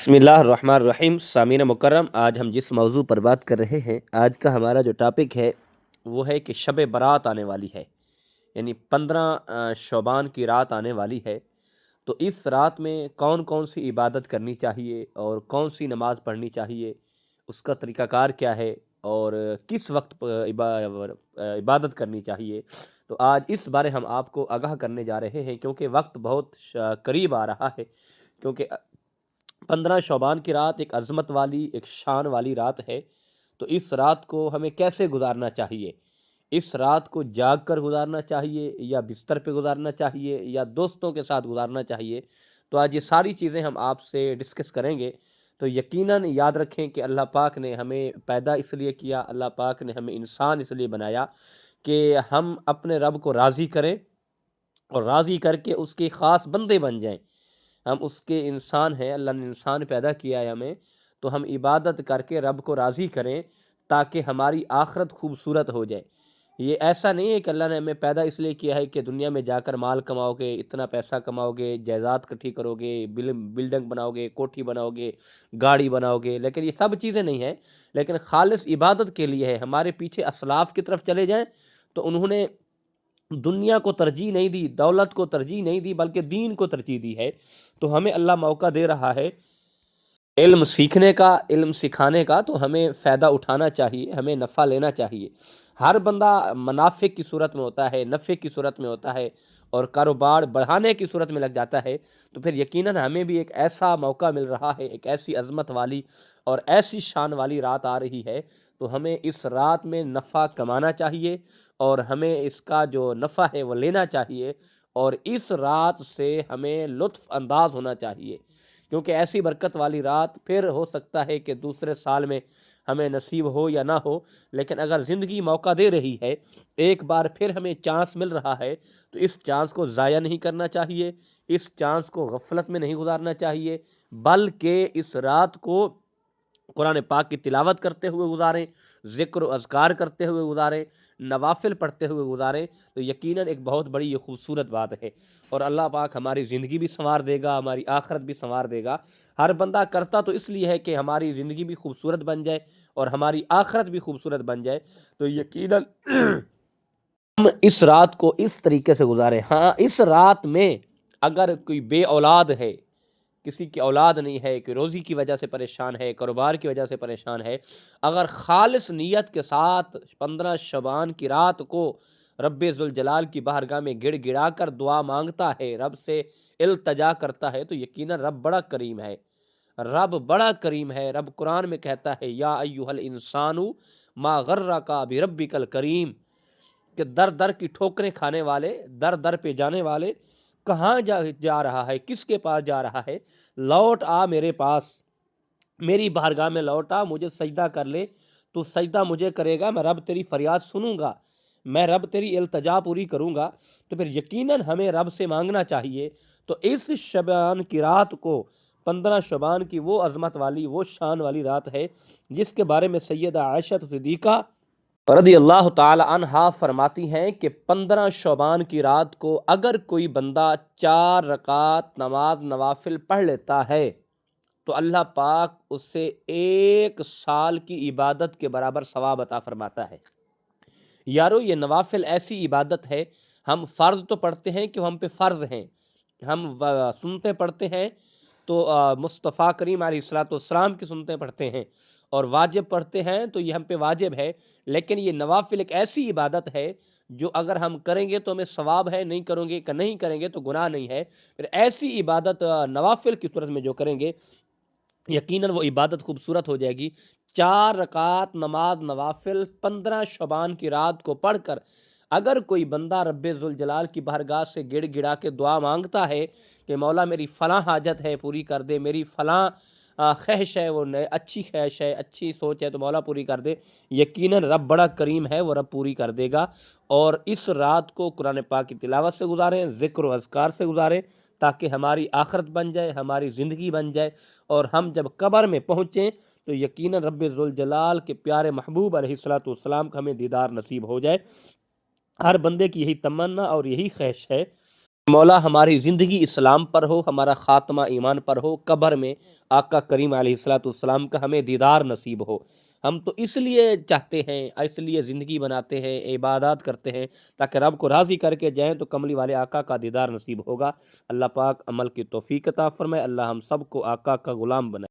بسم اللہ الرحمن الرحیم۔ سامعین مکرم، آج ہم جس موضوع پر بات کر رہے ہیں، آج کا ہمارا جو ٹاپک ہے وہ ہے کہ شب برات آنے والی ہے، یعنی 15 شعبان کی رات آنے والی ہے۔ تو اس رات میں کون کون سی عبادت کرنی چاہیے اور کون سی نماز پڑھنی چاہیے، اس کا طریقہ کار کیا ہے اور کس وقت عبادت کرنی چاہیے۔ تو آج اس بارے ہم آپ کو آگاہ کرنے جا رہے ہیں، کیونکہ وقت بہت قریب آ رہا ہے، کیونکہ 15 شعبان کی رات ایک عظمت والی، ایک شان والی رات ہے۔ تو اس رات کو ہمیں کیسے گزارنا چاہیے؟ اس رات کو جاگ کر گزارنا چاہیے یا بستر پہ گزارنا چاہیے یا دوستوں کے ساتھ گزارنا چاہیے؟ تو آج یہ ساری چیزیں ہم آپ سے ڈسکس کریں گے۔ تو یقیناً یاد رکھیں کہ اللہ پاک نے ہمیں پیدا اس لیے کیا، اللہ پاک نے ہمیں انسان اس لیے بنایا کہ ہم اپنے رب کو راضی کریں اور راضی کر کے اس کے خاص بندے بن جائیں۔ ہم اس کے انسان ہیں، اللہ نے انسان پیدا کیا ہے ہمیں، تو ہم عبادت کر کے رب کو راضی کریں تاکہ ہماری آخرت خوبصورت ہو جائے۔ یہ ایسا نہیں ہے کہ اللہ نے ہمیں پیدا اس لیے کیا ہے کہ دنیا میں جا کر مال کماؤ گے، اتنا پیسہ کماؤ گے، جائیداد اکٹھی کرو گے، بلڈنگ بناؤ گے، کوٹھی بناؤ گے، گاڑی بناؤ گے، لیکن یہ سب چیزیں نہیں ہیں، لیکن خالص عبادت کے لیے ہے۔ ہمارے پیچھے اسلاف کی طرف چلے جائیں تو انہوں نے دنیا کو ترجیح نہیں دی، دولت کو ترجیح نہیں دی، بلکہ دین کو ترجیح دی ہے۔ تو ہمیں اللہ موقع دے رہا ہے علم سیکھنے کا، علم سکھانے کا، تو ہمیں فائدہ اٹھانا چاہیے، ہمیں نفع لینا چاہیے۔ ہر بندہ منافع کی صورت میں ہوتا ہے، نفع کی صورت میں ہوتا ہے اور کاروبار بڑھانے کی صورت میں لگ جاتا ہے، تو پھر یقیناً ہمیں بھی ایک ایسا موقع مل رہا ہے، ایک ایسی عظمت والی اور ایسی شان والی رات آ رہی ہے، تو ہمیں اس رات میں نفع کمانا چاہیے اور ہمیں اس کا جو نفع ہے وہ لینا چاہیے، اور اس رات سے ہمیں لطف انداز ہونا چاہیے، کیونکہ ایسی برکت والی رات پھر ہو سکتا ہے کہ دوسرے سال میں ہمیں نصیب ہو یا نہ ہو، لیکن اگر زندگی موقع دے رہی ہے، ایک بار پھر ہمیں چانس مل رہا ہے، تو اس چانس کو ضائع نہیں کرنا چاہیے، اس چانس کو غفلت میں نہیں گزارنا چاہیے، بلکہ اس رات کو قرآن پاک کی تلاوت کرتے ہوئے گزاریں، ذکر و اذکار کرتے ہوئے گزاریں، نوافل پڑھتے ہوئے گزاریں، تو یقیناً ایک بہت بڑی یہ خوبصورت بات ہے، اور اللہ پاک ہماری زندگی بھی سنوار دے گا، ہماری آخرت بھی سنوار دے گا۔ ہر بندہ کرتا تو اس لیے ہے کہ ہماری زندگی بھی خوبصورت بن جائے اور ہماری آخرت بھی خوبصورت بن جائے، تو یقیناً ہم اس رات کو اس طریقے سے گزاریں۔ ہاں، اس رات میں اگر کوئی بے اولاد ہے، کسی کی اولاد نہیں ہے، کہ روزی کی وجہ سے پریشان ہے، کاروبار کی وجہ سے پریشان ہے، اگر خالص نیت کے ساتھ 15 شعبان کی رات کو رب ذوالجلال کی بارگاہ میں گڑ گڑا کر دعا مانگتا ہے، رب سے التجا کرتا ہے، تو یقیناً رب بڑا کریم ہے، رب بڑا کریم ہے۔ رب قرآن میں کہتا ہے یا ایھا الانسان ما غرک بربک الکریم، کہ در در کی ٹھوکریں کھانے والے، در در پہ جانے والے، کہاں جا رہا ہے، کس کے پاس جا رہا ہے؟ لوٹ آ میرے پاس، میری بارگاہ میں لوٹ آ، مجھے سجدہ کر لے، تو سجدہ مجھے کرے گا، میں رب تیری فریاد سنوں گا، میں رب تیری التجا پوری کروں گا۔ تو پھر یقیناً ہمیں رب سے مانگنا چاہیے۔ تو اس شعبان کی رات کو، 15 شعبان کی وہ عظمت والی، وہ شان والی رات ہے جس کے بارے میں سیدہ عائشہ صدیقہ رضی اللہ تعالی عنہا فرماتی ہیں کہ 15 شعبان کی رات کو اگر کوئی بندہ 4 رکعت نماز نوافل پڑھ لیتا ہے تو اللہ پاک اس سے 1 سال کی عبادت کے برابر ثواب عطا فرماتا ہے۔ یارو، یہ نوافل ایسی عبادت ہے، ہم فرض تو پڑھتے ہیں کہ ہم پہ فرض ہیں، ہم سنتیں پڑھتے ہیں تو مصطفیٰ کریم علیہ الصلوۃ والسلام کی سنتیں پڑھتے ہیں، اور واجب پڑھتے ہیں تو یہ ہم پہ واجب ہے، لیکن یہ نوافل ایک ایسی عبادت ہے جو اگر ہم کریں گے تو ہمیں ثواب ہے، نہیں کریں گے تو گناہ نہیں ہے۔ پھر ایسی عبادت نوافل کی صورت میں جو کریں گے، یقیناً وہ عبادت خوبصورت ہو جائے گی۔ 4 رکعت نماز نوافل 15 شعبان کی رات کو پڑھ کر اگر کوئی بندہ رب ذوالجلال کی بارگاہ سے گڑ گڑا کے دعا مانگتا ہے کہ مولا میری فلاں حاجت ہے پوری کر دے، میری فلاں خواہش ہے، وہ اچھی خواہش ہے، اچھی سوچ ہے، تو مولا پوری کر دے، یقیناً رب بڑا کریم ہے، وہ رب پوری کر دے گا۔ اور اس رات کو قرآن پاک کی تلاوت سے گزاریں، ذکر و اذکار سے گزاریں، تاکہ ہماری آخرت بن جائے، ہماری زندگی بن جائے، اور ہم جب قبر میں پہنچیں تو یقیناً رب ذوالجلال کے پیارے محبوب علیہ الصلوۃ والسلام کا ہمیں دیدار نصیب ہو جائے۔ ہر بندے کی یہی تمنا اور یہی خواہش ہے۔ مولا ہماری زندگی اسلام پر ہو، ہمارا خاتمہ ایمان پر ہو، قبر میں آقا کریم علیہ الصلوۃ والسلام کا ہمیں دیدار نصیب ہو۔ ہم تو اس لیے چاہتے ہیں، اس لیے زندگی بناتے ہیں، عبادات کرتے ہیں، تاکہ رب کو راضی کر کے جائیں تو کملی والے آقا کا دیدار نصیب ہوگا۔ اللہ پاک عمل کی توفیق عطا فرمائے، اللہ ہم سب کو آقا کا غلام بنائے۔